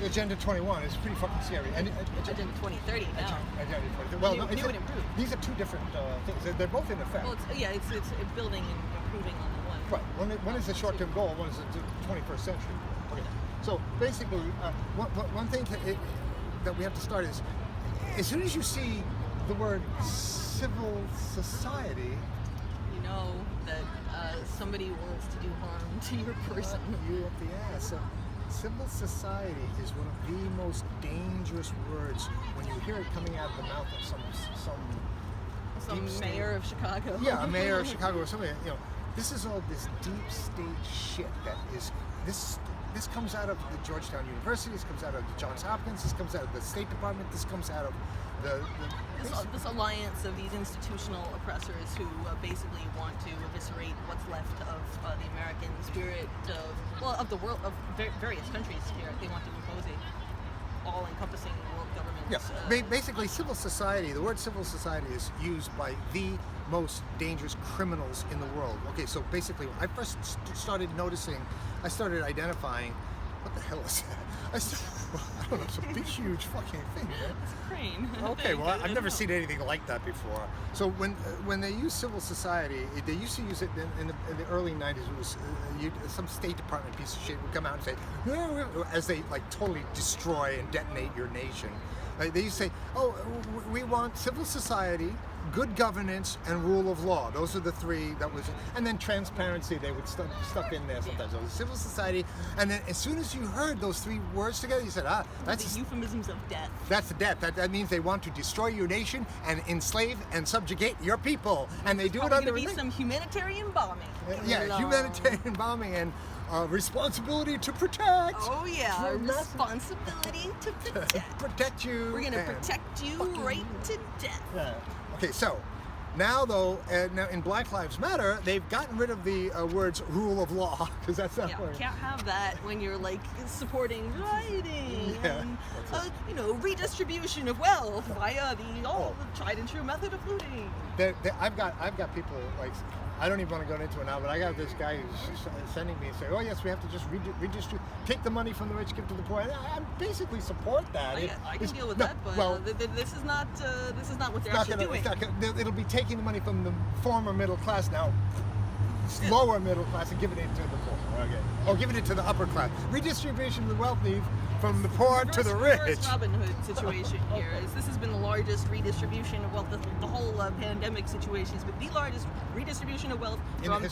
Agenda 21 is pretty fucking scary. And Agenda 2030 now. Agenda 2030. Well, no, New and improved. these are two different things. They're both in effect. Well, it's building and improving on the one. Right. One is a short-term goal. One is a 21st century goal. Okay. So basically, one thing that we have to start is, as soon as you see the word civil society, you know that somebody wants to do harm to your person. You up the ass. So, civil society is one of the most dangerous words when you hear it coming out of the mouth of some mayor of Chicago. Yeah, a mayor of Chicago or something. You know, this is all this deep state shit that is this. This comes out of the Georgetown University. This comes out of the Johns Hopkins. This comes out of the State Department. This comes out of this alliance of these institutional oppressors who basically want to eviscerate what's left of the American spirit of the world, of various countries' spirit. They want to impose a all-encompassing world government. Yeah, basically civil society, the word civil society is used by the most dangerous criminals in the world. Okay, so basically when I first started noticing, I started identifying, what the hell is that? I don't know, it's a big, huge fucking thing, right? It's a crane. Okay, well, I've never seen anything like that before. So when they use civil society, they used to use it in the early 90s. It was some State Department piece of shit would come out and say, as they like totally destroy and detonate your nation. They used to say, oh, we want civil society, good governance, and rule of law. Those are the three that was, and then transparency they would stuff in there sometimes. So civil society, and then as soon as you heard those three words together, you said, that's the euphemisms of death. That's the death. That means they want to destroy your nation and enslave and subjugate your people, and they do it under. There's going to be some humanitarian bombing. Humanitarian bombing and responsibility to protect. Oh yeah, responsibility to protect. Protect you. We're gonna protect you right to death. Yeah. Okay, so now though, now in Black Lives Matter, they've gotten rid of the words "rule of law" because that's not. Yeah, can't have that when you're like supporting rioting and redistribution of wealth via the tried and true method of looting. I've got people like. I don't even want to go into it now, but I got this guy who's sending me and saying, "Oh yes, we have to just redistribute, take the money from the rich, give to the poor." And I basically support that. I can deal with that, but this is not what they're actually doing. It'll be taking the money from the former middle class now, lower middle class, and giving it to the poor. Okay, or giving it to the upper class. Redistribution of the wealthy from the poor to the rich. Reverse Robin Hood situation here is this has been the largest redistribution of wealth. The whole pandemic situation has been the largest redistribution of wealth from the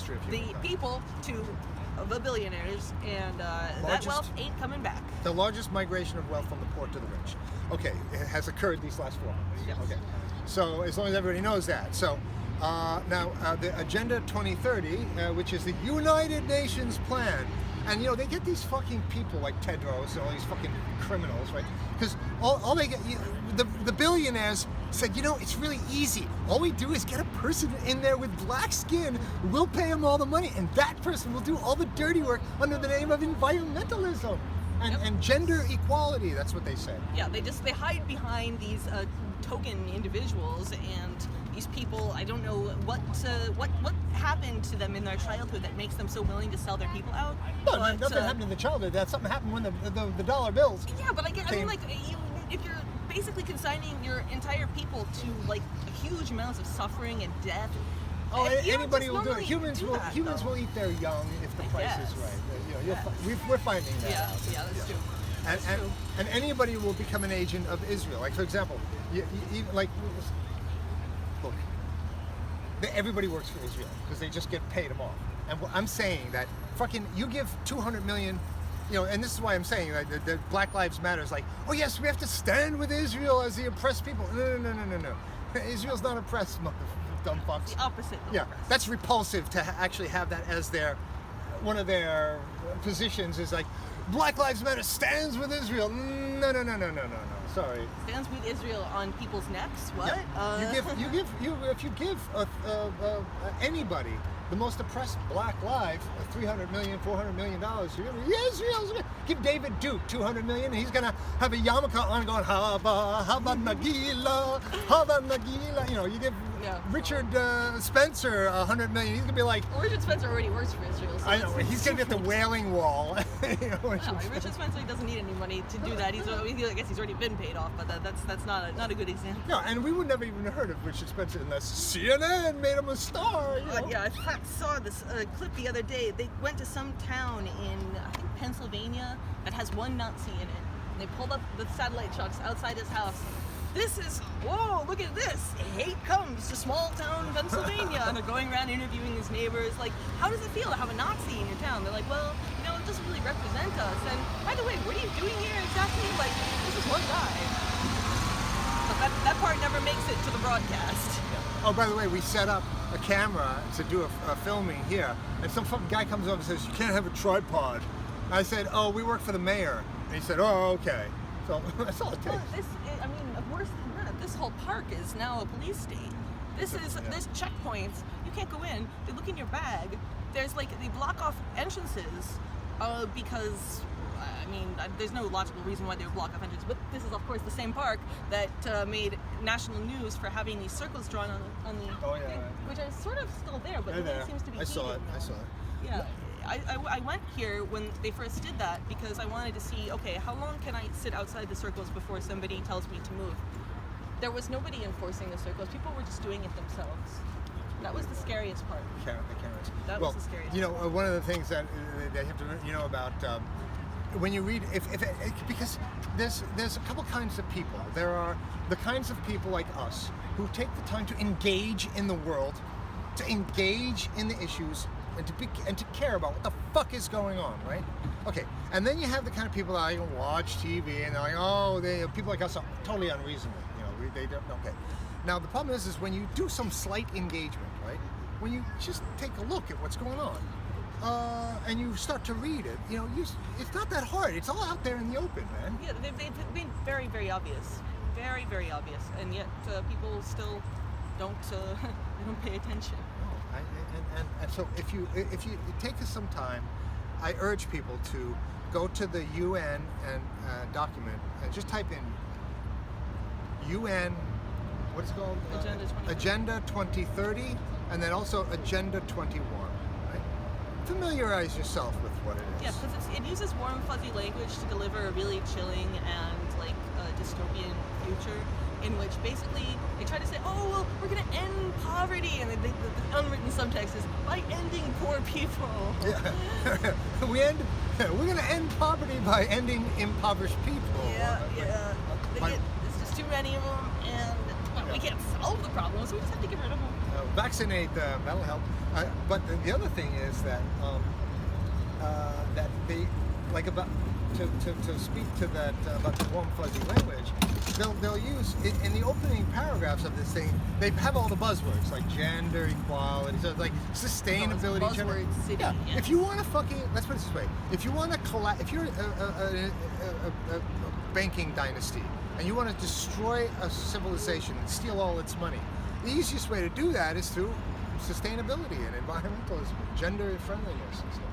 people to the billionaires, and that wealth ain't coming back. The largest migration of wealth from the poor to the rich. Okay, it has occurred these last 4 months. Yes. Okay, so as long as everybody knows that. So now the Agenda 2030, which is the United Nations plan. And they get these fucking people like Tedros and all these fucking criminals, right? Because all they get, the billionaires said, it's really easy. All we do is get a person in there with black skin. We'll pay him all the money, and that person will do all the dirty work under the name of environmentalism and gender equality. That's what they said. Yeah, they hide behind these token individuals, and these people, I don't know what happened to them in their childhood that makes them so willing to sell their people out. No, nothing happened in the childhood. That something happened when the dollar bills. Yeah, but if you're basically consigning your entire people to like huge amounts of suffering and death. Oh, anybody will do it. Humans will eat their young if the price is right. We're finding that. Yeah, that's true. And anybody will become an agent of Israel. Like, for example, look, everybody works for Israel because they just get paid them off. And I'm saying that you give 200 million, and this is why I'm saying that Black Lives Matter is like, oh yes, we have to stand with Israel as the oppressed people. No. Israel's not oppressed, dumb fucks. The opposite. Yeah, that's repulsive to actually have that as one of their positions is like, Black Lives Matter stands with Israel. No. Sorry. Stands with Israel on people's necks. What? Yeah. If you give anybody, the most oppressed black life, $300 million, $400 million, Israel's gonna give David Duke $200 million, and he's gonna have a yarmulke on going Haba Nagila. You give Yeah. Richard Spencer, 100 million. He's gonna be like, Well, Richard Spencer already works for Israel. So I know, he's gonna get the Wailing Wall. You know, Richard Spencer doesn't need any money to do that. I guess he's already been paid off, but that's not a good example. No, and we would never even heard of Richard Spencer unless CNN made him a star. You know? Yeah, I saw this clip the other day. They went to some town in, I think, Pennsylvania that has one Nazi in it. And they pulled up the satellite shots outside his house. This is, whoa, look at this. Hate comes to small town Pennsylvania. And they're going around interviewing his neighbors. Like, how does it feel to have a Nazi in your town? They're like, well, you know, it doesn't really represent us. And by the way, what are you doing here exactly? Like, this is one guy. But that part never makes it to the broadcast. Oh, by the way, we set up a camera to do a filming here. And some fucking guy comes over and says, you can't have a tripod. I said, oh, we work for the mayor. And he said, oh, okay. So that's all it takes. Well, worse than that, this whole park is now a police state. There's checkpoints. You can't go in. They look in your bag. There's like, they block off entrances because, there's no logical reason why they would block off entrances. But this is, of course, the same park that made national news for having these circles drawn on the thing, which are sort of still there, but it seems to be I saw it. Yeah. I went here when they first did that because I wanted to see, okay, how long can I sit outside the circles before somebody tells me to move? There was nobody enforcing the circles. People were just doing it themselves. That was the scariest part. The cameras. That was the scariest part. One of the things that they have to about when you read, because there's a couple kinds of people. There are the kinds of people like us who take the time to engage in the world, to engage in the issues, and to care about what the fuck is going on, right? Okay, and then you have the kind of people that watch TV and they're like, oh, people like us are totally unreasonable. They don't. Okay. Now the problem is when you do some slight engagement, right? When you just take a look at what's going on, and you start to read it, it's not that hard. It's all out there in the open, man. Yeah, they've been very, very obvious, very, very obvious, and yet people still don't they don't pay attention. And so if you take some time, I urge people to go to the UN and document and just type in UN, what is it called? Agenda 2030, and then also Agenda 21. Right? Familiarize yourself with what it is. Yeah, because it uses warm, fuzzy language to deliver a really chilling and dystopian future in which basically they try to say, oh, well, we're going to end poverty, and the unwritten subtext is by ending poor people. Yeah. We're going to end poverty by ending impoverished people. Yeah. There's just too many of them, and we can't solve the problem, so we just have to get rid of them. Vaccinate, that'll help. But the other thing is that that they like about to speak to that about the warm fuzzy language. They'll use in the opening paragraphs of this thing. They have all the buzzwords like gender equality, so like sustainability. Buzzword city. Yeah. Yes. If you want to let's put it this way. If you want to if you're a banking dynasty and you want to destroy a civilization and steal all its money, the easiest way to do that is through sustainability and environmentalism, gender friendliness and stuff.